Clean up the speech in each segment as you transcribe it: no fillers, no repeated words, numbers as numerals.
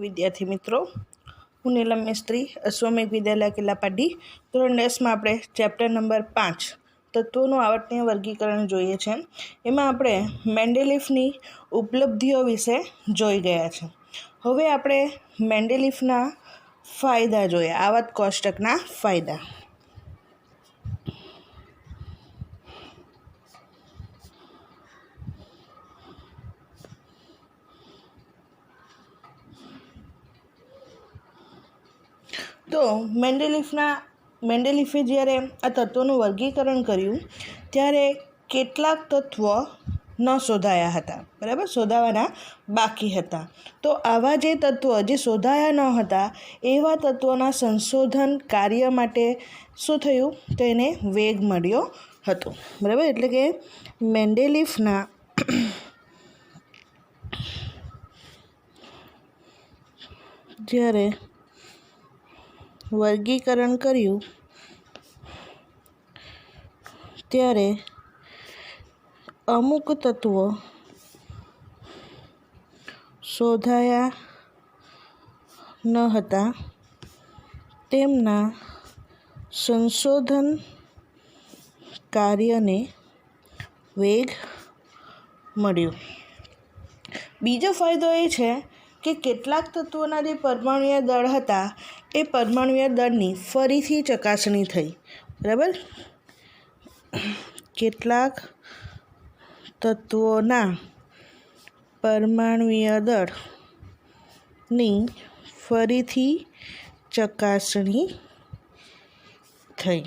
વિદ્યાર્થી મિત્રો, હું નીલમ મિસ્ત્રી, અશ્વમેઘ વિદ્યાલય કિલ્લાપાડી ધોરણ 10માં આપણે ચેપ્ટર નંબર 5 તત્વોનું આવર્તનીય વર્ગીકરણ જોઈએ છે. એમાં આપણે મેન્ડેલિફની ઉપલબ્ધિઓ વિશે જોઈ ગયા છે. હવે આપણે મેન્ડેલિફના ફાયદા જોઈએ, આવર્ત કોષ્ટકના ફાયદા. તો મેન્ડેલિફે જ્યારે આ તત્વોનું વર્ગીકરણ કર્યું ત્યારે કેટલાક તત્વો ન શોધાયા હતા, બરાબર, શોધાવાના બાકી હતા. તો આવા જે તત્વો જે શોધાયા ન હતા એવા તત્વોના સંશોધન કાર્ય માટે શું થયું, તો એને વેગ મળ્યો હતો, બરાબર. એટલે કે મેન્ડેલિફના જ્યારે વર્ગીકરણ કર્યું ત્યારે અમુક તત્વો શોધાયા ન હતા, તેમના સંશોધન કાર્યને વેગ મળ્યો. બીજો ફાયદો એ છે કે કેટલાક તત્વોના જે પરમાણુય દળ હતા એ પરમાણુય દળની ફરીથી ચકાસણી થઈ, બરાબર. કેટલાક તત્વોના પરમાણુય દળની ફરીથી ચકાસણી થઈ.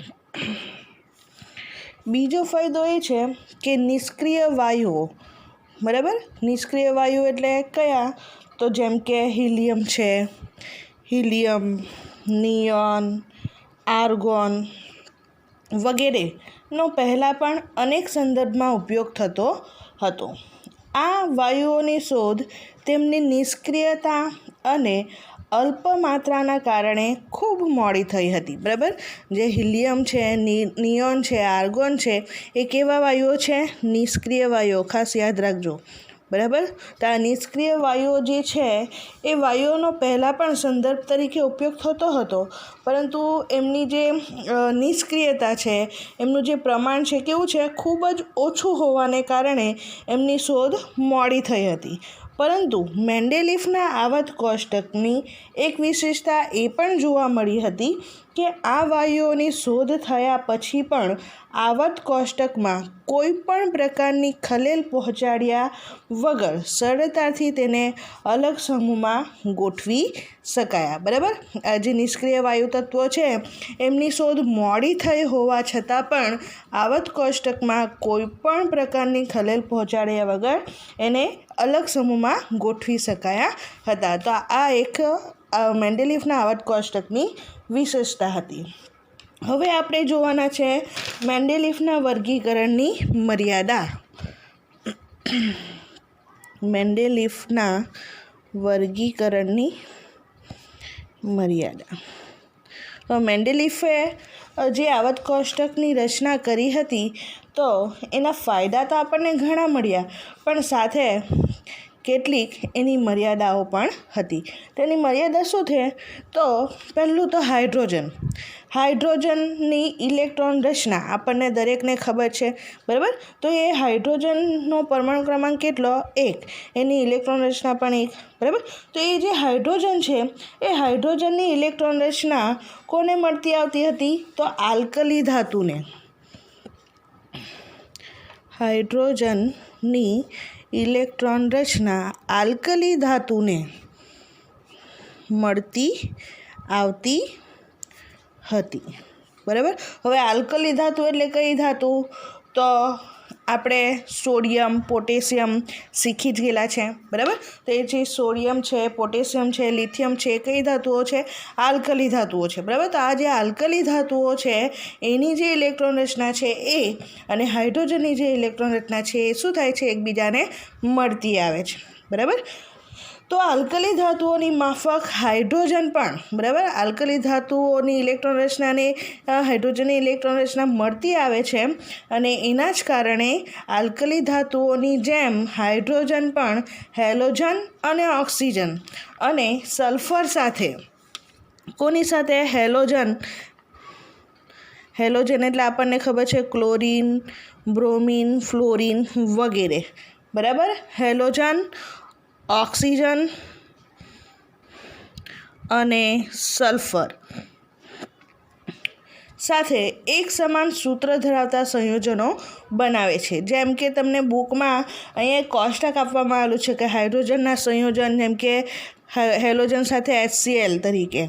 બીજો ફાયદો એ છે કે નિષ્ક્રિય વાયુઓ, બરાબર. નિષ્ક્રિય વાયુ એટલે કયા, તો જેમ કે હિલિયમ છે, હિલિયમ, નિયોન, આર્ગોન વગેરેનો પહેલાં પણ અનેક સંદર્ભમાં ઉપયોગ થતો હતો. આ વાયુઓની શોધ તેમની નિષ્ક્રિયતા અને અલ્પ માત્રાના કારણે ખૂબ મોડી થઈ હતી, બરાબર. જે હિલિયમ છે, નિયોન છે, આર્ગોન છે, એ કેવા વાયુઓ છે? નિષ્ક્રિય વાયુઓ, ખાસ યાદ રાખજો, બરાબર. તો આ નિષ્ક્રિય વાયુઓ જે છે એ વાયુઓનો પહેલાં પણ સંદર્ભ તરીકે ઉપયોગ થતો હતો, પરંતુ એમની જે નિષ્ક્રિયતા છે, એમનું જે પ્રમાણ છે કેવું છે, ખૂબ જ ઓછું હોવાને કારણે એમની શોધ મોડી થઈ હતી. પરંતુ મેન્ડેલિફના આવર્ત કોષ્ટકની એક વિશેષતા એ પણ જોવા મળી હતી કે આ વાયુઓની શોધ થયા પછી પણ આવર્ત કોષ્ટકમાં કોઈ પણ પ્રકારની ખલેલ પહોંચાડ્યા વગર સરળતાથી તેને અલગ સમૂહમાં ગોઠવી શકાયા, બરાબર. આ જે નિષ્ક્રિય વાયુ તત્વો છે એમની શોધ મોડી થઈ હોવા છતાં પણ આવર્ત કોષ્ટકમાં કોઈ પણ પ્રકારની ખલેલ પહોંચાડ્યા વગર એને અલગ સમૂહમાં ગોઠવી શકાયા હતા. તો આ એક મેન્ડેલિફના આવર્ત કોષ્ટકની વિશેષતા હતી. હવે આપણે જોવાના છે મેન્ડેલિફના વર્ગીકરણની મર્યાદા. મેન્ડેલિફના વર્ગીકરણની મર્યાદા. મેન્ડેલિફે જે આવર્ત કોષ્ટકની રચના કરી હતી તો એના ફાયદા તો આપણને ઘણા મળ્યા, પણ સાથે કેટલીક એની મર્યાદાઓ પણ હતી. તેની મર્યાદા શું છે, તો પહેલું તો હાઇડ્રોજનની ઇલેક્ટ્રોન રચના આપણને દરેકને ખબર છે, બરાબર. તો એ હાઇડ્રોજનનો પરમાણુ ક્રમાંક કેટલો? 1. એની ઇલેક્ટ્રોન રચના પણ 1, બરાબર. તો એ જે હાઇડ્રોજન છે એ હાઇડ્રોજનની ઇલેક્ટ્રોન રચના કોને મળતી આવતી હતી, તો આલ્કલી ધાતુને. હાઇડ્રોજનની ઇલેક્ટ્રોન રચના આલ્કલી ધાતુને મળતી આવતી હતી, બરાબર. હવે આલ્કલી ધાતુ એટલે કઈ ધાતુ, તો આપણે સોડિયમ, પોટેશિયમ શીખી જ ગયેલા છે, બરાબર. તો એ જે સોડિયમ છે, પોટેશિયમ છે, લિથિયમ છે, કઈ ધાતુઓ છે? આલ્કલી ધાતુઓ છે, બરાબર. તો આ જે આલ્કલી ધાતુઓ છે એની જે ઇલેક્ટ્રોન રચના છે એ અને હાઇડ્રોજનની જે ઇલેક્ટ્રોન રચના છે એ શું થાય છે? એકબીજાને મળતી આવે છે, બરાબર. તો તો આલ્કલી ધાતુઓની માફક હાઇડ્રોજન પણ, બરાબર, આલ્કલી ધાતુઓની ઇલેક્ટ્રોન રચનાને હાઇડ્રોજનની ઇલેક્ટ્રોન રચના મળતી આવે છે અને એના જ કારણે આલ્કલી ધાતુઓની જેમ હાઇડ્રોજન પણ હેલોજન અને ઓક્સિજન અને સલ્ફર સાથે, કોની સાથે? હેલોજન એટલે આપણને ખબર છે ક્લોરીન, બ્રોમિન, ફ્લોરિન વગેરે, બરાબર. હેલોજન, ઓક્સિજન અને સલ્ફર સાથે એક સમાન સૂત્ર ધરાવતા સંયોજનો બનાવે છે. જેમ કે તમને બુકમાં અહીંયા એક કોષ્ટક આપવામાં આવેલું છે કે હાઇડ્રોજનના સંયોજન, જેમ કે હેલોજન સાથે HCl તરીકે,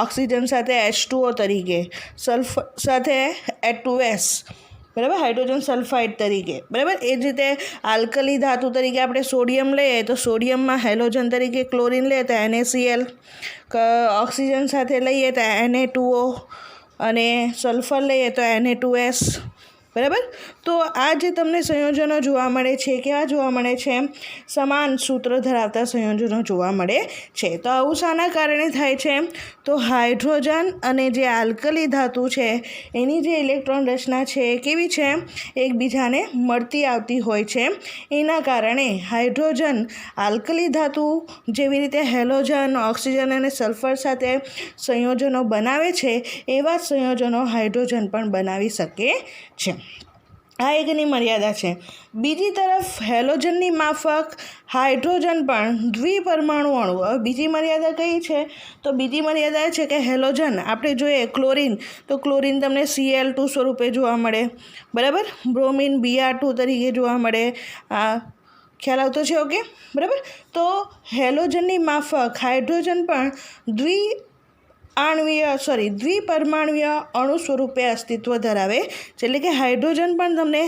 ઓક્સિજન સાથે H2O તરીકે, સલ્ફર સાથે H2S, બરાબર, હાઇડ્રોજન સલ્ફાઇડ તરીકે, બરાબર. એ જ રીતે આલ્કલી ધાતુ તરીકે આપણે સોડિયમ લઈએ તો સોડિયમમાં હેલોજન તરીકે ક્લોરીન લઈએ તો NaCl, ઓક્સિજન સાથે લઈએ તો Na2O અને સલ્ફર લઈએ તો Na2S, બરાબર. તો આ જે તમને સંયોજનો જોવા મળે છે, કેવા જોવા મળે છે? સમાન સૂત્ર ધરાવતા સંયોજનો જોવા મળે છે. તો આવું શાના કારણે થાય છે? તો હાઇડ્રોજન અને જે આલ્કલી ધાતુ છે એની જે ઇલેક્ટ્રોન રચના છે કેવી છે? એકબીજાને મળતી આવતી હોય છે. એના કારણે હાઇડ્રોજન આલ્કલી ધાતુ જેવી રીતે હેલોજન, ઓક્સિજન અને સલ્ફર સાથે સંયોજનો બનાવે છે એવા જ સંયોજનો હાઇડ્રોજન પણ બનાવી શકે છે. આ એકની મર્યાદા છે. બીજી તરફ હેલોજનની માફક હાઇડ્રોજન પણ દ્વિપરમાણુ અણુ. હવે બીજી મર્યાદા કઈ છે? તો બીજી મર્યાદા એ છે કે હેલોજન આપણે જોઈએ ક્લોરીન, તો ક્લોરીન તમને Cl2 સ્વરૂપે જોવા મળે, બરાબર. બ્રોમિન Br2 તરીકે જોવા મળે. ખ્યાલ આવતો છે? ઓકે, બરાબર. તો હેલોજનની માફક હાઇડ્રોજન પણ દ્વિપરમાણુય અણુ સ્વરૂપે અસ્તિત્વ ધરાવે છે. એટલે કે હાઇડ્રોજન પણ તમને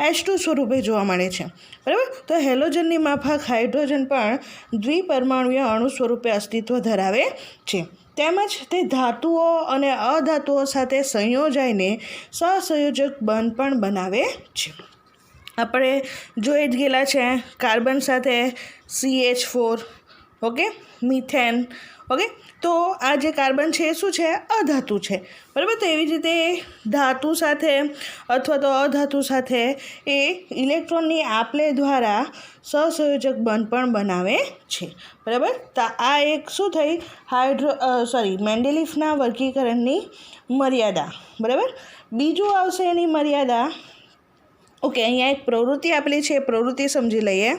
H2 સ્વરૂપે જોવા મળે છે, બરાબર. તો હેલોજનની માફક હાઇડ્રોજન પણ દ્વિપરમાણુય અણુ સ્વરૂપે અસ્તિત્વ ધરાવે છે. તેમજ તે ધાતુઓ અને અધાતુઓ સાથે સંયોજાઈને સહસંયોજક બંધ પણ બનાવે છે. આપણે જોઈ જ ગયેલા છે કાર્બન સાથે CH4, ઓકે, મિથેન, ઓકે. તો આ જે કાર્બન છે એ શું છે? અધાતુ છે, બરાબર. તો એવી જ રીતે ધાતુ સાથે અથવા તો અધાતુ સાથે એ ઇલેક્ટ્રોનની આપલે દ્વારા સહસંયોજક બંધ પણ બનાવે છે, બરાબર. તો આ એક શું થઈ? મેન્ડેલિફના વર્ગીકરણની મર્યાદા, બરાબર. બીજું આવશે એની મર્યાદા, ઓકે. અહીંયા એક પ્રવૃત્તિ આપેલી છે, પ્રવૃત્તિ સમજી લઈએ.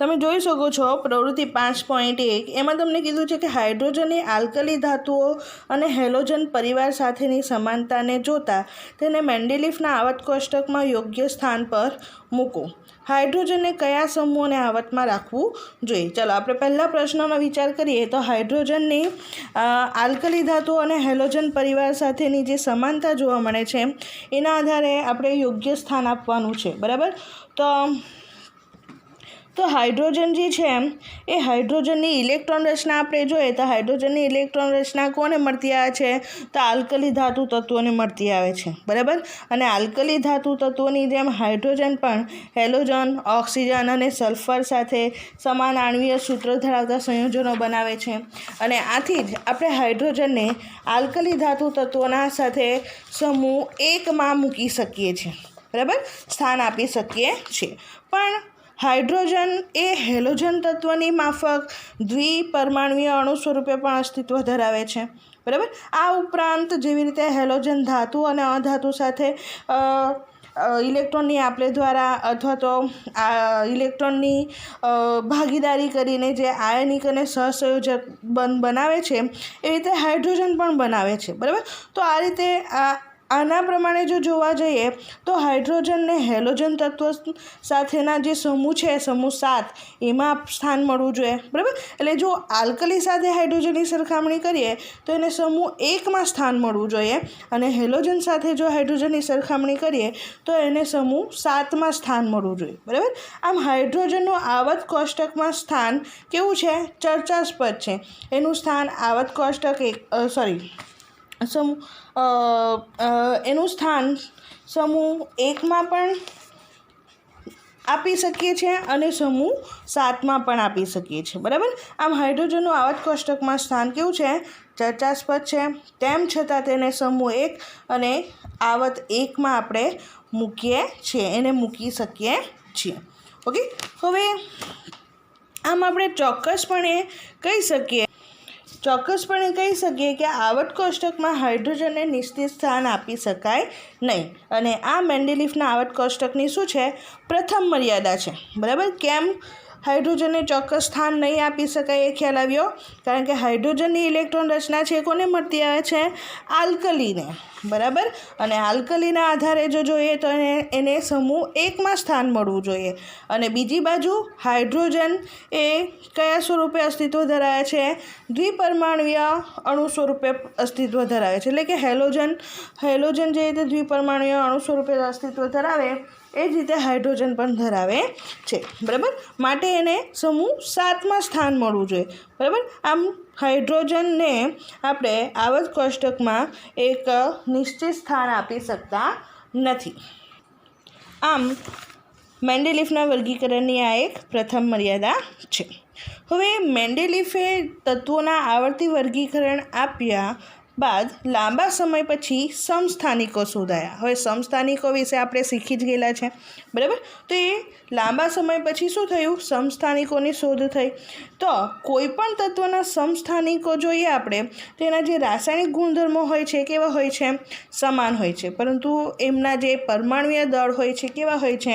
તમે જોઈ શકો છો પ્રવૃત્તિ 5.1 એમાં તમને કીધું છે કે હાઇડ્રોજનની આલ્કલી ધાતુઓ અને હેલોજન પરિવાર સાથેની સમાનતાને જોતા તેને મેન્ડેલિફના આવર્ત કોષ્ટકમાં યોગ્ય સ્થાન પર મૂકો. હાઇડ્રોજનને કયા સમૂહોને આવર્તમાં રાખવું જોઈએ? ચાલો આપણે પહેલા પ્રશ્નનો વિચાર કરીએ. તો હાઇડ્રોજનની આલ્કલી ધાતુઓ અને હેલોજન પરિવાર સાથેની જે સમાનતા જોવા મળે છે એના આધારે આપણે યોગ્ય સ્થાન આપવાનું છે, બરાબર. તો હાઇડ્રોજન જે છે એ હાઇડ્રોજનની ઇલેક્ટ્રોન રચના આપણે જોઈએ તો હાઇડ્રોજનની ઇલેક્ટ્રોન રચના કોને મળતી આવે છે? તો આલ્કલી ધાતુ તત્વોને મળતી આવે છે, બરાબર. અને આલ્કલી ધાતુ તત્વોની જેમ હાઇડ્રોજન પણ હેલોજન, ઓક્સિજન અને સલ્ફર સાથે સમાન આણ્વીય સૂત્ર ધરાવતા સંયોજનો બનાવે છે. અને આથી જ આપણે હાઇડ્રોજનને આલ્કલી ધાતુ તત્વોના સાથે સમૂહ 1માં મૂકી શકીએ છીએ, બરાબર, સ્થાન આપી શકીએ છીએ. પણ હાઇડ્રોજન એ હેલોજન તત્વની માફક દ્વિપરમાણુય અણુ સ્વરૂપે પણ અસ્તિત્વ ધરાવે છે, બરાબર. આ ઉપરાંત જેવી રીતે હેલોજન ધાતુ અને અધાતુ સાથે ઇલેક્ટ્રોનની આપલે દ્વારા અથવા તો ઇલેક્ટ્રોનની ભાગીદારી કરીને જે આયનિક અને સહસંયોજક બંધ બનાવે છે એ રીતે હાઇડ્રોજન પણ બનાવે છે, બરાબર. તો આ રીતે આના પ્રમાણે જો જોવા જઈએ તો હાઇડ્રોજનને હેલોજન તત્વો સાથેના જે સમૂહ છે, સમૂહ 7 એમાં સ્થાન મળવું જોઈએ, બરાબર. એટલે જો આલ્કલી સાથે હાઇડ્રોજનની સરખામણી કરીએ તો એને સમૂહ 1માં સ્થાન મળવું જોઈએ અને હેલોજન સાથે જો હાઇડ્રોજનની સરખામણી કરીએ તો એને સમૂહ 7માં સ્થાન મળવું જોઈએ, બરાબર. આમ હાઇડ્રોજનનું આવર્ત કોષ્ટકમાં સ્થાન કેવું છે? ચર્ચાસ્પદ છે. એનું સ્થાન આવર્ત કોષ્ટક એનું સ્થાન સમૂહ 1માં પણ આપી શકીએ છીએ અને સમૂહ 7માં પણ આપી શકીએ છીએ, બરાબર. આમ હાઇડ્રોજનનું આવત કોષ્ટકમાં સ્થાન કેવું છે? ચર્ચાસ્પદ છે. તેમ છતાં તેને સમૂહ 1 અને આવત 1માં આપણે મૂકીએ છીએ, એને મૂકી શકીએ છીએ. ઓકે, હવે આમ આપણે ચોક્કસપણે કહી શકીએ કે આવત કોષ્ટકમાં હાઇડ્રોજનને નિશ્ચિત સ્થાન આપી શકાય નહીં, અને આ મેન્ડેલિફના આવત કોષ્ટકની શું છે? પ્રથમ મર્યાદા છે, બરાબર. કેમ હાઇડ્રોજનને ચોક્કસ સ્થાન નહીં આપી શકાય એ ખ્યાલ આવ્યો? કારણ કે હાઇડ્રોજનની ઇલેક્ટ્રોન રચના છે કોને મળતી આવે છે? આલ્કલીને, બરાબર. અને આલ્કલીના આધારે જો જોઈએ તો એને સમૂહ 1માં સ્થાન મળવું જોઈએ. અને બીજી બાજુ હાઇડ્રોજન એ કયા સ્વરૂપે અસ્તિત્વ ધરાવે છે? દ્વિપરમાણુય અણુ સ્વરૂપે અસ્તિત્વ ધરાવે છે. એટલે કે હેલોજન જે રીતે દ્વિપરમાણુય અણુ સ્વરૂપે અસ્તિત્વ ધરાવે એ જ રીતે હાઇડ્રોજન પણ ધરાવે છે, બરાબર. માટે એને સમૂહ 7માં સ્થાન મળવું જોઈએ, બરાબર. આમ હાઇડ્રોજનને આપણે આવત કોષ્ટકમાં એક નિશ્ચિત સ્થાન આપી શકતા નથી. આમ મેન્ડેલિફના વર્ગીકરણની આ એક પ્રથમ મર્યાદા છે. હવે મેન્ડેલિફે તત્વોના આવર્તી વર્ગીકરણ આપ્યા બાદ લાંબા સમય પછી સમસ્થાનિકો શોધાયા. હવે સમસ્થાનિકો વિશે આપણે શીખી જ ગયેલા છે, બરાબર. તો એ લાંબા સમય પછી શું થયું? સમસ્થાનિકોની શોધ થઈ. તો કોઈ પણ તત્વના સમસ્થાનિકો જોઈએ આપણે તો એના જે રાસાયણિક ગુણધર્મો હોય છે કેવા હોય છે? સમાન હોય છે, પરંતુ એમના જે પરમાણુય દળ હોય છે કેવા હોય છે?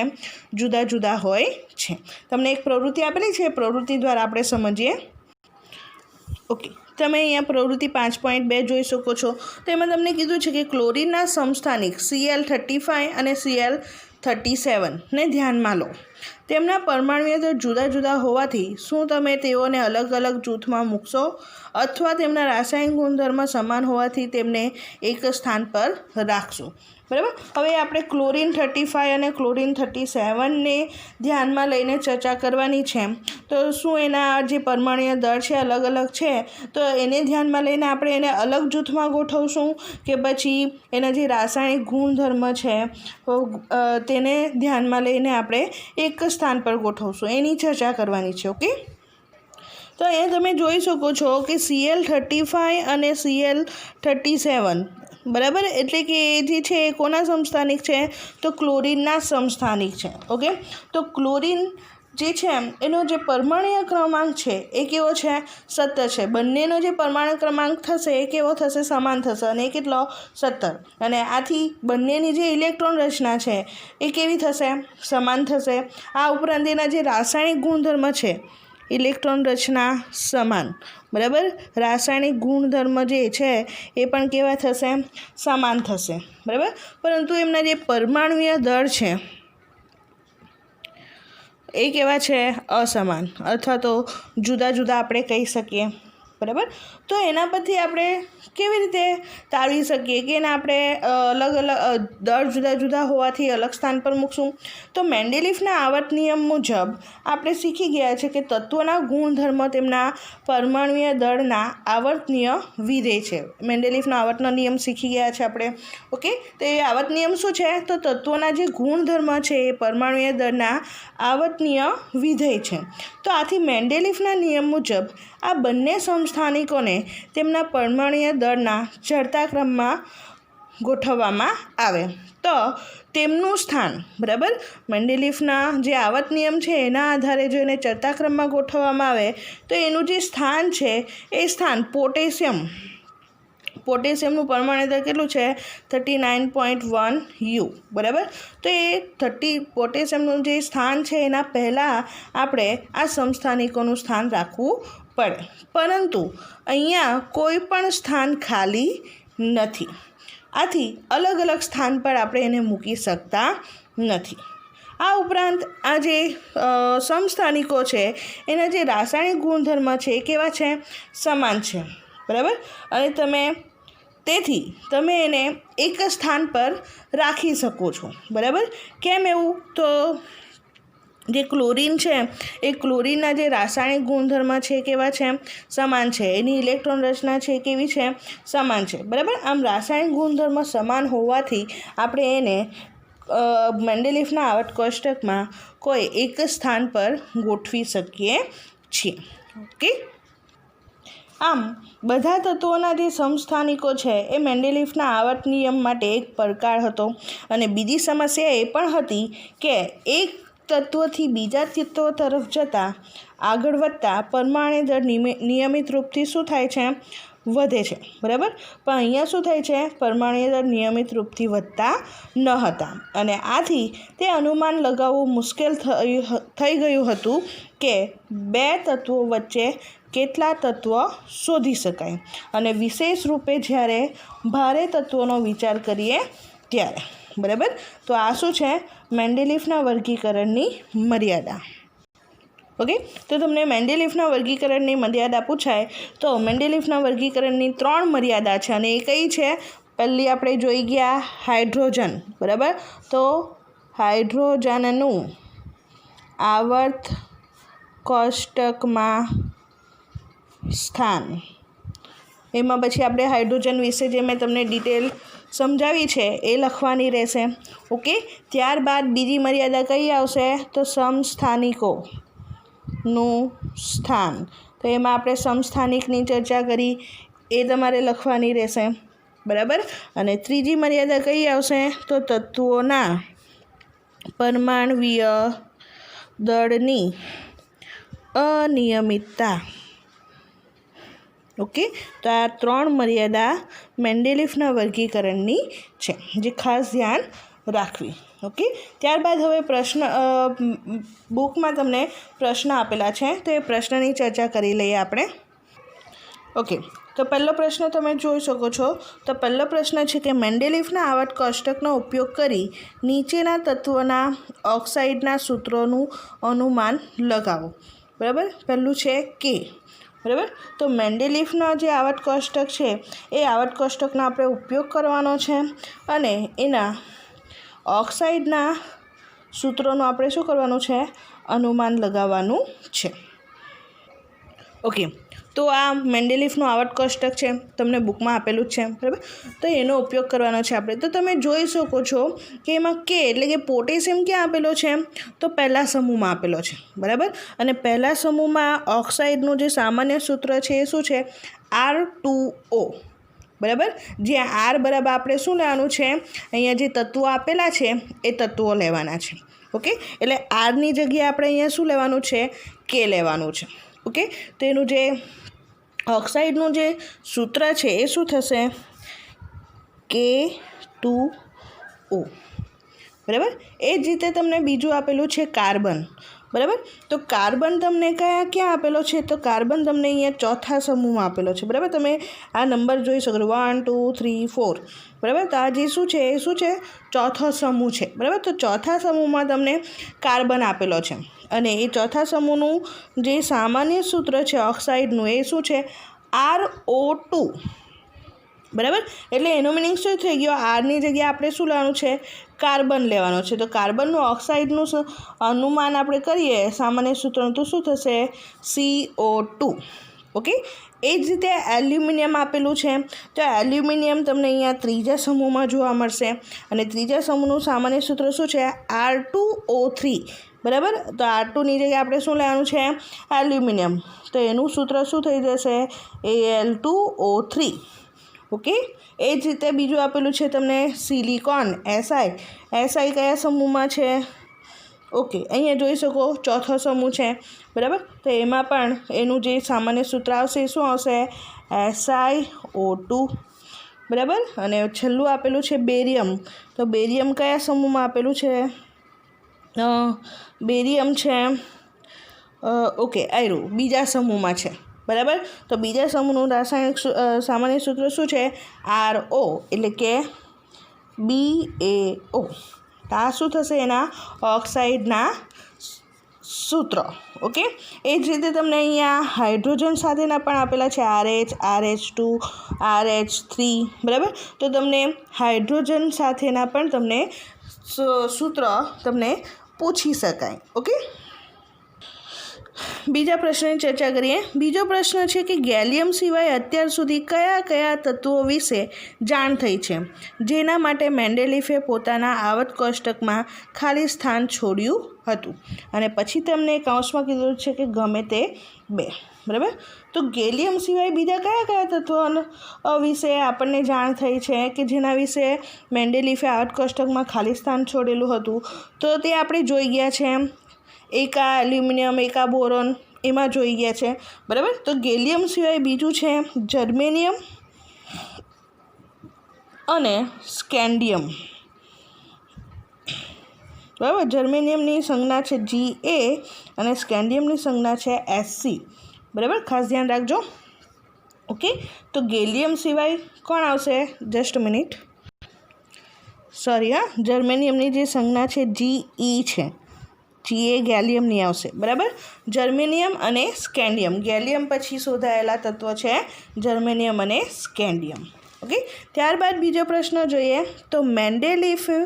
જુદા જુદા હોય છે. તમને એક પ્રવૃત્તિ આપેલી છે, પ્રવૃત્તિ દ્વારા આપણે સમજીએ. ઓકે, તમે અહીંયા પ્રવૃત્તિ 5.2 જોઈ શકો છો. તો એમાં તમને કીધું છે કે ક્લોરીનના સમસ્થાનિક Cl35 અને Cl37ને ધ્યાનમાં લો. તેમના પરમાણુય દળ જુદા જુદા હોવાથી શું તમે તેઓને અલગ અલગ જૂથમાં મૂકશો, અથવા તેમના રાસાયણિક ગુણધર્મ સમાન હોવાથી તેમને એક સ્થાન પર રાખશો, બરાબર. હવે આપણે ક્લોરીન 35 અને ક્લોરીન 37ને ધ્યાનમાં લઈને ચર્ચા કરવાની છે. તો શું એના જે પરમાણુય દળ છે અલગ અલગ છે, તો એને ધ્યાનમાં લઈને આપણે એને અલગ જૂથમાં ગોઠવશું, કે પછી એના જે રાસાયણિક ગુણધર્મ છે તેને ધ્યાનમાં લઈને આપણે એક સ્થાન પર ગોઠવશું, એની ચર્ચા કરવાની છે. ઓકે, તો અહીંયા તમે જોઈ શકો છો કે Cl35 અને Cl37, બરાબર. એટલે કે એ જે છે એ કોના સમસ્થાનિક છે? તો ક્લોરીનના સમસ્થાનિક છે. ઓકે, તો ક્લોરીન જે છે એનો જે પરમાણુય ક્રમાંક છે એ કેવો છે? 17 છે. બંનેનો જે પરમાણુ ક્રમાંક થશે એ કેવો થશે? સમાન થશે. અને એ કેટલો? 17. અને આથી બંનેની જે ઇલેક્ટ્રોન રચના છે એ કેવી થશે? સમાન થશે. આ ઉપરાંત એના જે રાસાયણિક ગુણધર્મ છે, ઇલેક્ટ્રોન રચના સમાન, બરાબર. રાસાયણિક ગુણધર્મ જે છે એ પણ કેવા થશે? સમાન થશે, બરાબર. પરંતુ એમના જે પરમાણુય દળ છે એ કેવા છે? અસમાન, અથવા તો જુદા જુદા આપણે કહી શકીએ, બરાબર. તો એના પરથી આપણે કેવી રીતે તારવી શકીએ કે એને આપણે અલગ અલગ દળ જુદા જુદા હોવાથી અલગ સ્થાન પર મૂકશું? તો મેન્ડેલિફના આવર્ત નિયમ મુજબ આપણે શીખી ગયા છે કે તત્વોના ગુણધર્મ તેમના પરમાણુય દળના આવર્તનીય વિધેય છે. મેન્ડેલિફના આવર્તનો નિયમ શીખી ગયા છે આપણે. ઓકે, તો એ આવર્ત નિયમ શું છે? તો તત્વોના જે ગુણધર્મ છે એ પરમાણુય દળના આવર્તનીય વિધેય છે. તો આથી મેન્ડેલિફના નિયમ મુજબ આ બંને સમસ્થાનિકોને તેમના પરમાણુય દળના ચડતા ક્રમમાં ગોઠવવામાં આવે તો તેમનું સ્થાન, બરાબર. મેન્ડેલિફના જે આવર્ત નિયમ છે એના આધારે જો એને ચડતા ક્રમમાં ગોઠવવામાં આવે તો એનું જે સ્થાન છે એ સ્થાન પોટેશિયમનું પરમાણુ દળ કેટલું છે? 39.1 U, બરાબર. તો એ પોટેશિયમનું જે સ્થાન છે એના પહેલાં આપણે આ સમસ્થાનિકોનું સ્થાન રાખવું પડે, પરંતુ અહીંયા કોઈ પણ સ્થાન ખાલી નથી. આથી અલગ અલગ સ્થાન પર આપણે એને મૂકી શકતા નથી. આ ઉપરાંત આ જે સમસ્થાનિકો છે એના જે રાસાયણિક ગુણધર્મ છે એ કેવા છે? સમાન છે, બરાબર. અને તેથી તમે એને એક સ્થાન પર રાખી શકો છો, બરાબર. કેમ એવું? તો જે ક્લોરીન છે એ ક્લોરીનના જે રાસાયણિક ગુણધર્મ છે કેવા છે? સમાન છે. એની ઇલેક્ટ્રોન રચના છે કેવી છે? સમાન છે, બરાબર. આમ રાસાયણિક ગુણધર્મ સમાન હોવાથી આપણે એને મેન્ડેલિફના આવર્ત કોષ્ટકમાં કોઈ એક સ્થાન પર ગોઠવી શકીએ છીએ. ઓકે, આમ બધા તત્વોના જે સમસ્થાનિકો છે એ મેન્ડેલિફના આવર્ત નિયમ માટે એક પડકાર હતો. અને બીજી સમસ્યા એ પણ હતી કે એક તત્વથી બીજા તત્વ તરફ જતાં આગળ વધતા પરમાણુ દર નિયમિત રૂપથી શું થાય છે? વધે છે. બરાબર, પણ અહીંયા શું થાય છે? પરમાણુ દર નિયમિત રૂપથી વધતા ન હતા. અને આથી તે અનુમાન લગાવવું મુશ્કેલ થઈ ગયું હતું કે બે તત્વો વચ્ચે કેટલા તત્વો શોધી શકાય. અને વિશેષ રૂપે જ્યારે ભારે તત્વોનો વિચાર કરીએ ત્યારે. બરાબર, તો આ શું છે? મેન્ડેલિફના વર્ગીકરણની મર્યાદા. ઓકે, તો તમને મેન્ડેલિફના વર્ગીકરણની મર્યાદા પૂછાય તો મેન્ડેલિફના વર્ગીકરણની 3 મર્યાદા છે. અને એ કઈ છે? પહેલી આપણે જોઈ ગયા હાઇડ્રોજન. બરાબર, તો હાઇડ્રોજનનું આવર્ત કોષ્ટકમાં સ્થાન. એમાં પછી આપણે હાઇડ્રોજન વિશે જે મેં તમને ડિટેલ સમજાવી છે એ લખવાની રહેશે. ઓકે, ત્યારબાદ બીજી મર્યાદા કઈ આવશે? તો સમસ્થાનિકોનું સ્થાન. તો એમાં આપણે સમસ્થાનિકની ચર્ચા કરી એ તમારે લખવાની રહેશે. બરાબર, અને ત્રીજી મર્યાદા કઈ આવશે? તો તત્વોના પરમાણ્વીય દળની અનિયમિતતા. ઓકે, તો આ 3 મર્યાદા મેન્ડેલિફના વર્ગીકરણની છે, જે ખાસ ધ્યાન રાખવી. ઓકે, ત્યારબાદ હવે પ્રશ્ન બુકમાં તમને પ્રશ્ન આપેલા છે તો એ પ્રશ્નની ચર્ચા કરી લઈએ આપણે. ઓકે, તો પહેલો પ્રશ્ન તમે જોઈ શકો છો. તો પહેલો પ્રશ્ન છે કે મેન્ડેલિફના આવર્ત કોષ્ટકનો ઉપયોગ કરી નીચેના તત્વોના ઓક્સાઇડના સૂત્રોનું અનુમાન લગાવો. બરાબર, પહેલું છે કે. બરાબર, તો મેન્ડેલિફના જે આવર્ત કોષ્ટક છે એ આવર્ત કોષ્ટકનો આપણે ઉપયોગ કરવાનો છે અને એના ઓક્સાઇડના સૂત્રોનું આપણે શું કરવાનું છે? અનુમાન લગાવવાનું છે. ઓકે, તો આ મેન્ડેલિફનું આવર્ત કોષ્ટક છે, તમને બુકમાં આપેલું જ છે. બરાબર, તો એનો ઉપયોગ કરવાનો છે આપણે. તો તમે જોઈ શકો છો કે એમાં કે એટલે કે પોટેશિયમ ક્યાં આપેલો છે? તો પહેલા સમૂહમાં આપેલો છે. બરાબર, અને પહેલા સમૂહમાં ઓક્સાઇડનું જે સામાન્ય સૂત્ર છે એ શું છે? R2O. બરાબર, જ્યાં આર બરાબર આપણે શું લેવાનું છે? અહીંયા જે તત્વો આપેલા છે એ તત્વો લેવાના છે. ઓકે, એટલે આરની જગ્યાએ આપણે અહીંયા શું લેવાનું છે? કે લેવાનું છે. ઓકે, તો એનું જે ઓક્સાઇડનું જે સૂત્ર છે એ શું થશે? K2O. બરાબર, એ જ રીતે તમને બીજું આપેલું છે કાર્બન. બરાબર, તો કાર્બન તમને ક્યાં આપેલો છે? તો કાર્બન તમને અહીંયા ચોથા સમૂહમાં આપેલો છે. બરાબર, તમે આ નંબર જોઈ શકો છો 1 2 3 4. બરાબર, તો આ જે શું છે એ શું છે? ચોથો સમૂહ છે. બરાબર, તો ચોથા સમૂહમાં તમને કાર્બન આપેલો છે અને એ ચોથા સમૂહનું જે સામાન્ય સૂત્ર છે ઓક્સાઇડનું એ શું છે? RO2. બરાબર, એટલે એનો મિનિંગ શું થઈ ગયો? આરની જગ્યાએ આપણે શું લેવાનું છે? કાર્બન લેવાનો છે. તો કાર્બનનું ઓક્સાઇડનું અનુમાન આપણે કરીએ સામાન્ય સૂત્રનું તો શું થશે? CO2. ઓકે, એ જ રીતે એલ્યુમિનિયમ આપેલું છે. તો એલ્યુમિનિયમ તમને અહીંયા ત્રીજા સમૂહમાં જોવા મળશે અને ત્રીજા સમૂહનું સામાન્ય સૂત્ર શું છે? R2O3. બરાબર, તો R2ની જગ્યાએ આપણે શું લેવાનું છે? એલ્યુમિનિયમ. તો એનું સૂત્ર શું થઈ જશે? Al2O3. ઓકે, એ જ રીતે બીજું આપેલું છે તમને સિલિકોન SI. SI કયા સમૂહમાં છે? ઓકે, અહીંયા જોઈ શકો ચોથો સમૂહ છે. બરાબર, તો એમાં પણ એનું જે સામાન્ય સૂત્ર આવશે એ શું આવશે? SiO2. બરાબર, અને છેલ્લું આપેલું છે બેરિયમ. તો બેરિયમ કયા સમૂહમાં આપેલું છે? બેરિયમ છે ઓકે આયરું બીજા સમૂહમાં છે. બરાબર, તો બીજા સમૂહનું રાસાયણિક સામાન્ય સૂત્ર શું છે? RO, એટલે કે BaO. આ શું થશે? એના ઓક્સાઇડના સૂત્રો. ઓકે, એ જ રીતે તમને અહીંયા હાઇડ્રોજન સાથેના પણ આપેલા છે RH, RH2, RH3. બરાબર, તો તમને હાઇડ્રોજન સાથેના પણ તમને સૂત્ર તમને પૂછી શકાય. ઓકે, બીજા પ્રશ્નની ચર્ચા કરીએ. બીજો પ્રશ્ન છે કે ગેલિયમ સિવાય અત્યાર સુધી કયા કયા તત્વો વિશે જાણ થઈ છે જેના માટે મેન્ડેલિફે પોતાના આવર્ત કોષ્ટકમાં ખાલી સ્થાન છોડ્યું હતું, અને પછી તેમને કૌંસમાં કીધું છે કે ગમે તે 2. બરાબર. તો ગેલિયમ સિવાય બીજા કયા કયા તત્વો વિશે આપણને જાણ થઈ છે કે જેના વિશે મેન્ડેલિફે આવર્ત કોષ્ટકમાં ખાલી સ્થાન છોડેલું હતું? તો તે આપણે જોઈ ગયા છે. એકા એલ્યુમિનિયમ, એકા બોરોન, એમાં જોઈ ગયા છે. બરાબર. તો ગેલિયમ સિવાય બીજું છે જર્મેનિયમ અને સ્કેન્ડિયમ. બરાબર. જર્મેનિયમની સંજ્ઞા છે Ga અને સ્કેન્ડિયમની સંજ્ઞા છે Sc. બરાબર, ખાસ ધ્યાન રાખજો. ઓકે, તો ગેલિયમ સિવાય કોણ આવશે? જસ્ટ મિનિટ, સોરી જર્મેનિયમની જે સંજ્ઞા છે Ge છે, Ga ગેલિયમની આવશે. બરાબર. જર્મેનિયમ અને સ્કેન્ડિયમ, ગેલિયમ પછી શોધાયેલા તત્વ છે જર્મેનિયમ અને સ્કેન્ડિયમ. ઓકે, ત્યારબાદ બીજો પ્રશ્ન જોઈએ. તો મેન્ડેલિફે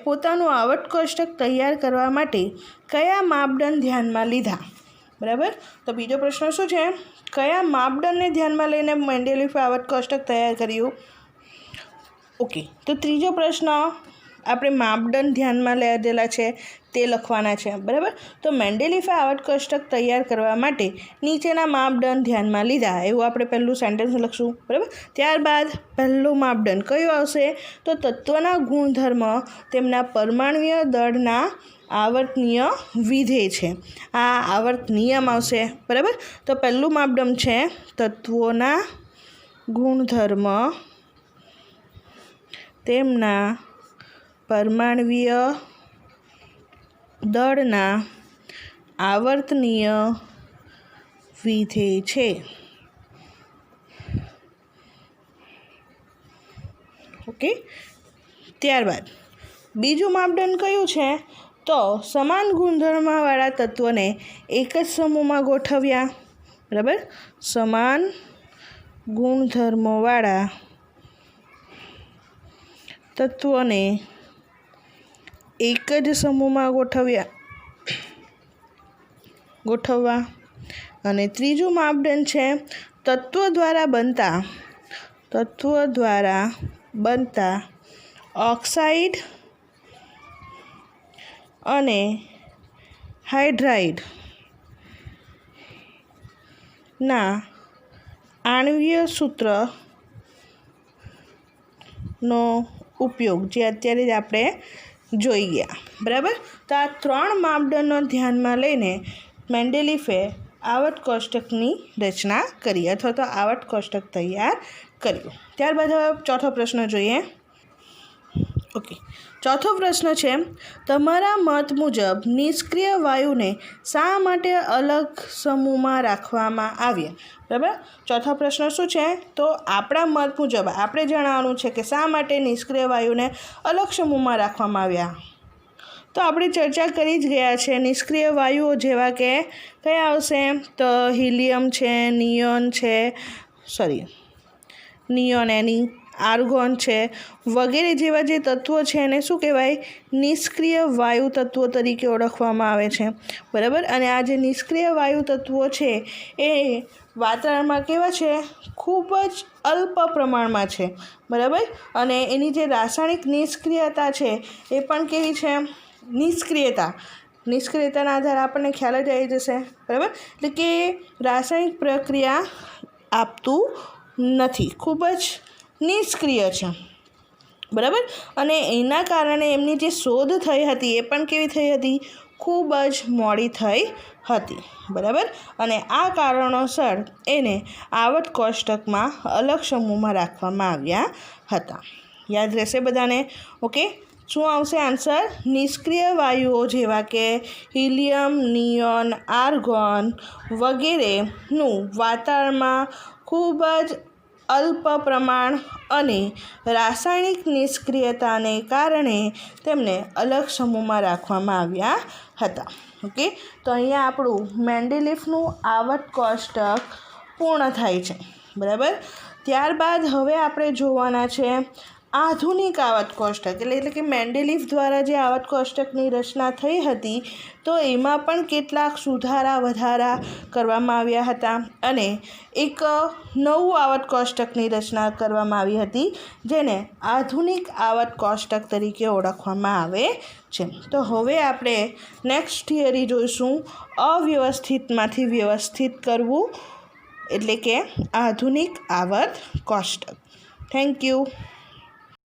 પોતાનું આવર્ત કોષ્ટક તૈયાર કરવા માટે કયા માપદંડ ધ્યાનમાં લીધા? બરાબર. તો બીજો પ્રશ્ન શું છે? કયા માપદંડને ધ્યાનમાં લઈને મેન્ડેલિફે આવર્ત કોષ્ટક તૈયાર કર્યું? ઓકે, તો ત્રીજો પ્રશ્ન આપણે માપદંડ ધ્યાનમાં લીધેલા છે તે લખવાના છે. બરાબર. તો મેન્ડેલિફે આવર્ત કોષ્ટક તૈયાર કરવા માટે નીચેના માપદંડ ધ્યાનમાં લીધા, એવું આપણે પહેલું સેન્ટેન્સ લખશું. બરાબર. ત્યારબાદ પહેલું માપદંડ કયું આવશે? તો તત્વના ગુણધર્મ તેમના પરમાણ્વીય દળના આવર્તનીય વિધેય છે. આ આવર્ત નિયમ આવશે. બરાબર. તો પહેલું માપદંડ છે તત્વોના ગુણધર્મ તેમના પરમાણ્વીય દળના આવર્તનીય વિધેય છે. ઓકે, ત્યારબાદ બીજું માપદંડ કયું છે? તો સમાન ગુણધર્મવાળા તત્વોને એક જ સમૂહમાં ગોઠવ્યા. બરાબર. સમાન ગુણધર્મવાળા તત્વોને એક જ સમૂહમાં ગોઠવવા. અને ત્રીજું માપદંડ છે તત્વો દ્વારા બનતા ઓક્સાઇડ અને હાઇડ્રાઇડના આણ્વીય સૂત્રનો ઉપયોગ, જે અત્યારે જ આપણે જોઈ ગયા. બરાબર. તો આ 3 માપદંડો ધ્યાનમાં લઈને મેન્ડેલિફે આવર્ત કોષ્ટકની રચના કરી અથવા તો આવર્ત કોષ્ટક તૈયાર કર્યું. ત્યારબાદ હવે ચોથો પ્રશ્ન જોઈએ. ઓકે, ચોથો પ્રશ્ન છે તમારા મત મુજબ નિષ્ક્રિય વાયુને શા માટે અલગ સમૂહમાં રાખવામાં આવ્યા? બરાબર. ચોથો પ્રશ્ન શું છે? તો આપણા મત મુજબ આપણે જણાવવાનું છે કે શા માટે નિષ્ક્રિય વાયુને અલગ સમૂહમાં રાખવામાં આવ્યા. તો આપણે ચર્ચા કરી જ ગયા છે. નિષ્ક્રિય વાયુઓ જેવા કે કયા આવશે? તો હિલિયમ છે, નિયોન એની, આર્ગોન છે વગેરે જેવા જે તત્વો છે એને શું કહેવાય? નિષ્ક્રિય વાયુ તત્વો તરીકે ઓળખવામાં આવે છે. બરાબર. અને આ જે નિષ્ક્રિય વાયુ તત્વો છે એ વાતાવરણમાં કેવા છે? ખૂબ જ અલ્પ પ્રમાણમાં છે. બરાબર. અને એની જે રાસાયણિક નિષ્ક્રિયતા છે એ પણ કેવી છે? નિષ્ક્રિયતાના આધારે આપણને ખ્યાલ જ આવી જશે. બરાબર. એટલે કે રાસાયણિક પ્રક્રિયા આપતું નથી, ખૂબ જ નિષ્ક્રિય છે. બરાબર. અને એના કારણે એમની જે શોધ થઈ હતી એ પણ કેવી થઈ હતી? ખૂબ જ મોડી થઈ હતી. બરાબર. અને આ કારણોસર એને આવર્ત કોષ્ટકમાં અલગ સમૂહમાં રાખવામાં આવ્યા હતા. યાદ રહેશે બધાને? ઓકે, શું આવશે આન્સર? નિષ્ક્રિય વાયુઓ જેવા કે હિલિયમ, નિયોન, આર્ગોન વગેરેનું વાતાવરણમાં ખૂબ જ અલ્પ પ્રમાણ અને રાસાયણિક નિષ્ક્રિયતાને કારણે તેમને અલગ સમૂહમાં રાખવામાં આવ્યા હતા. ઓકે, તો અહીંયા આપણું મેન્ડેલિફનું આવર્ત કોષ્ટક પૂર્ણ થાય છે. બરાબર. ત્યારબાદ હવે આપણે જોવાના છે આધુનિક આવત કોષ્ટક એટલે કે મેન્ડેલિફ દ્વારા જે આવત કોષ્ટકની રચના થઈ હતી તો એમાં પણ કેટલાક સુધારા વધારા કરવામાં આવ્યા હતા અને એક નવું આવત કોષ્ટકની રચના કરવામાં આવી હતી જેને આધુનિક આવત કોષ્ટક તરીકે ઓળખવામાં આવે છે. તો હવે આપણે નેક્સ્ટ થિયરી જોઈશું અવ્યવસ્થિતમાંથી વ્યવસ્થિત કરવું એટલે કે આધુનિક આવત કોષ્ટક. Thank you.